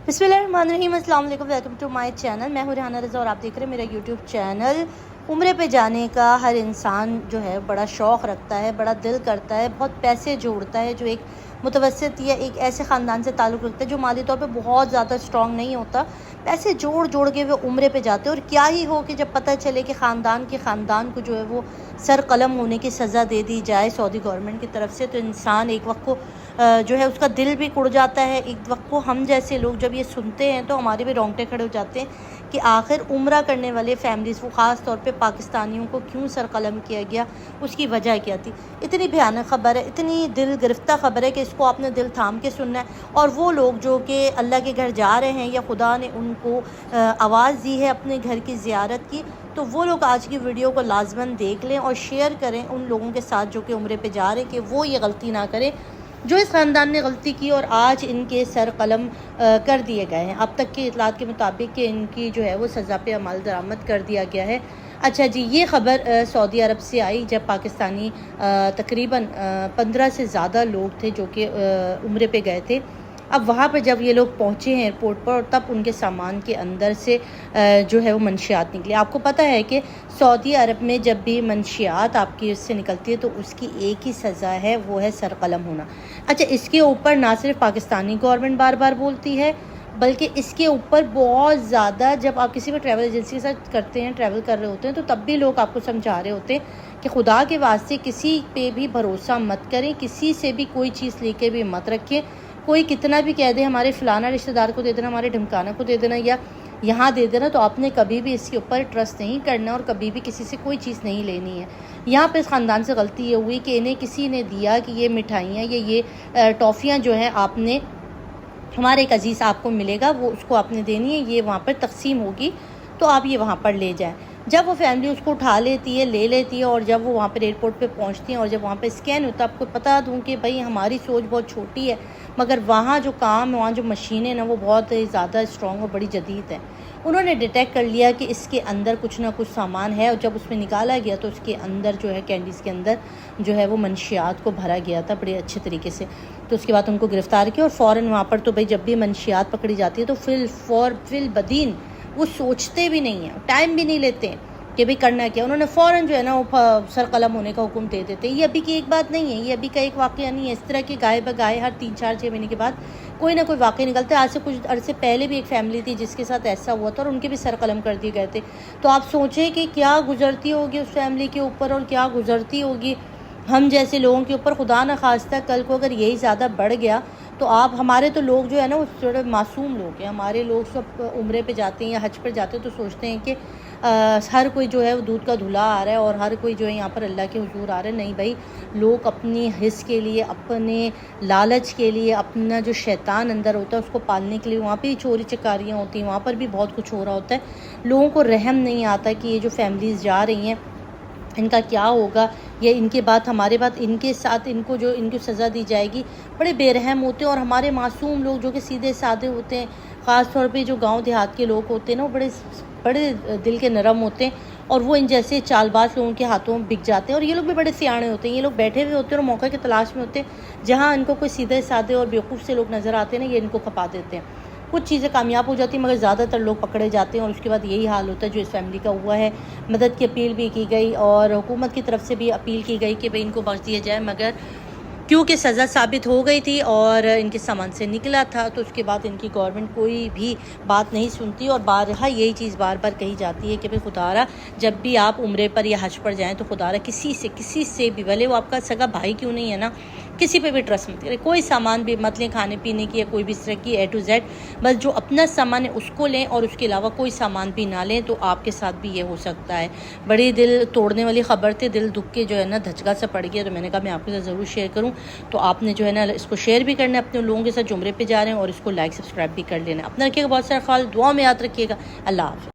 बिस्मिल्लाहिर्रहमानिर्रहीम, अस्सलाम वालेकुम, वेलकम टू माय चैनल। मैं हूँ रेहाना रज़ा और आप देख रहे हैं मेरा यूट्यूब चैनल। उम्रे पे जाने का हर इंसान जो है बड़ा शौक़ रखता है, बड़ा दिल करता है, बहुत पैसे जोड़ता है। जो एक मुतवस्सित या एक ऐसे ख़ानदान से ताल्लुक़ रखता है जो माली तौर पे बहुत ज़्यादा स्ट्रॉन्ग नहीं होता, पैसे जोड़ जोड़ के वो उम्रे पे जाते हैं। और क्या ही हो कि जब पता चले कि ख़ानदान को जो है वो सर कलम होने की सज़ा दे दी जाए सऊदी गवर्नमेंट की तरफ से, तो इंसान एक वक्त को जो है उसका दिल भी कुड़ जाता है। एक वक्त को हम जैसे लोग जब ये सुनते हैं तो हमारे भी रोंगटे खड़े हो जाते हैं कि आखिर उम्रा करने वाले फैमिलीज़, वो ख़ास तौर पे पाकिस्तानियों को क्यों सर कलम किया गया, उसकी वजह क्या थी। इतनी भयानक ख़बर है, इतनी दिल गिरफ्ता ख़बर है कि इसको आपने दिल थाम के सुनना है। और वो लोग जो कि अल्लाह के घर जा रहे हैं या खुदा ने उनको आवाज़ दी है अपने घर की ज़ियारत की, तो वो लोग आज की वीडियो को लाजमन देख लें और शेयर करें उन लोगों के साथ जो कि उम्रे पे जा रहे हैं, कि वो ये गलती ना करें जो इस ख़ानदान ने गलती की और आज इनके सर कलम कर दिए गए हैं। अब तक की इतलात के मुताबिक कि इनकी जो है वो सज़ा पे अमल दरामद कर दिया गया है। अच्छा जी, ये ख़बर सऊदी अरब से आई जब पाकिस्तानी तकरीबन 15 से ज़्यादा लोग थे जो कि उम्रे पे गए थे। अब वहाँ पर जब ये लोग पहुँचे हैं एयरपोर्ट पर, और तब उनके सामान के अंदर से जो है वो मंशियात निकली। आपको पता है कि सऊदी अरब में जब भी मंशियात आपकी उससे निकलती है तो उसकी एक ही सज़ा है, वो है सर कलम होना। अच्छा, इसके ऊपर ना सिर्फ पाकिस्तानी गवर्नमेंट बार बार बोलती है, बल्कि इसके ऊपर बहुत ज़्यादा जब आप किसी भी ट्रैवल एजेंसी के साथ करते हैं, ट्रैवल कर रहे होते हैं, तो तब भी लोग आपको समझा रहे होते हैं कि खुदा के वास्ते किसी पे भी भरोसा मत करें, किसी से भी कोई चीज़ लेके भी मत रखें। कोई कितना भी कह दे हमारे फ़लाना रिश्तेदार को दे देना, हमारे ढमकाना को दे देना या यहाँ दे देना, तो आपने कभी भी इसके ऊपर ट्रस्ट नहीं करना और कभी भी किसी से कोई चीज़ नहीं लेनी है। यहाँ पे इस ख़ानदान से गलती ये हुई कि इन्हें किसी ने दिया कि ये मिठाइयाँ या ये टॉफ़ियाँ जो हैं आपने, हमारे एक अजीज़ आपको मिलेगा, वो उसको आपने देनी है, ये वहाँ पर तकसीम होगी तो आप ये वहाँ पर ले जाएँ। जब वो फैमिली उसको उठा लेती है, ले लेती है, और जब वो वहाँ पर एयरपोर्ट पे पहुँचती हैं और जब वहाँ पे स्कैन होता है, आपको बता दूँ कि भाई हमारी सोच बहुत छोटी है, मगर वहाँ जो काम, वहाँ जो मशीनें ना, वो बहुत ही ज़्यादा स्ट्रॉन्ग और बड़ी जदीद है। उन्होंने डिटेक्ट कर लिया कि इसके अंदर कुछ ना कुछ सामान है, और जब उसमें निकाला गया तो उसके अंदर जो है कैंडीज़ के अंदर जो है वो मंशियात को भरा गया था बड़े अच्छे तरीके से। तो उसके बाद उनको गिरफ़्तार किया और फ़ौरन वहाँ पर, तो भाई जब भी मंशियात पकड़ी जाती है तो फिल बदीन वो सोचते भी नहीं हैं, टाइम भी नहीं लेते हैं कि भाई करना क्या। उन्होंने फ़ौरन जो है ना वो सर कलम होने का हुक्म दे देते हैं। ये अभी की एक बात नहीं है, ये अभी का एक वाक़या नहीं है। इस तरह के गाय बगाए हर 3-4-6 महीने के बाद कोई ना कोई वाक़या निकलता है। आज से कुछ अरसे पहले भी एक फ़ैमिली थी जिसके साथ ऐसा हुआ था और उनके भी सर कलम कर दिए गए थे। तो आप सोचें कि क्या गुज़रती होगी उस फैमिली के ऊपर और क्या गुज़रती होगी हम जैसे लोगों के ऊपर। खुदा न खास्ता कल को अगर यही ज़्यादा बढ़ गया तो आप, हमारे तो लोग जो है ना वो थोड़े मासूम लोग हैं। हमारे लोग सब उम्रे पे जाते हैं या हज पर जाते हैं तो सोचते हैं कि हर कोई जो है वो दूध का धुला आ रहा है और हर कोई जो है यहाँ पर अल्लाह के हुजूर आ रहा है। नहीं भाई, लोग अपनी हिस्स के लिए, अपने लालच के लिए, अपना जो शैतान अंदर होता है उसको पालने के लिए वहाँ पे चोरी चकारियाँ होती हैं, वहाँ पर भी बहुत कुछ हो रहा होता है। लोगों को रहम नहीं आता कि ये जो फैमिलीज़ जा रही हैं इनका क्या होगा, या इनके बाद हमारे बाद इनके साथ इनको जो इनको सज़ा दी जाएगी। बड़े बेरहम होते हैं। और हमारे मासूम लोग जो कि सीधे साधे होते हैं, ख़ास तौर पे जो गांव देहात के लोग होते हैं ना, वो बड़े दिल के नरम होते हैं और वो इन जैसे चालबाज लोगों के हाथों में बिक जाते हैं। और ये लोग भी बड़े सियाने होते हैं। ये लोग बैठे हुए होते हैं और मौके की तलाश में होते हैं। जहाँ इनको कोई सीधे साधे और बेवकूफ़ से लोग नज़र आते हैं ना, ये इनको खपा देते हैं। कुछ चीज़ें कामयाब हो जाती हैं मगर ज़्यादातर लोग पकड़े जाते हैं और उसके बाद यही हाल होता है जो इस फैमिली का हुआ है। मदद की अपील भी की गई और हुकूमत की तरफ से भी अपील की गई कि भाई इनको बख्श दिया जाए, मगर क्योंकि सज़ा साबित हो गई थी और इनके सामान से निकला था, तो उसके बाद इनकी गवर्नमेंट कोई भी बात नहीं सुनती। और बारहा यही चीज़ बार बार कही जाती है कि भाई खुदारा, जब भी आप उम्रे पर या हज पर जाएं तो खुदारा किसी से भी, भले वो आपका सगा भाई क्यों नहीं है ना, किसी पे भी ट्रस्ट मत करें। कोई सामान भी मत लें खाने पीने की या कोई भी इस तरह की A to Z। बस जो अपना सामान है उसको लें और उसके अलावा कोई सामान भी ना लें। तो आपके साथ भी ये हो सकता है। बड़ी दिल तोड़ने वाली ख़बर थी, दिल दुख के जो है ना धचका सा पड़ गया। तो मैंने कहा मैं आपके साथ ज़रूर शेयर करूँ। तो आपने जो है ना इसको शेयर भी करना है अपने लोगों के साथ जो उम्रे पे जा रहे हैं, और इसको लाइक सब्सक्राइब भी कर लेना। अपना रखिएगा बहुत सारा ख्याल, दुआ में याद रखिएगा। अल्लाह हाफ़िज़।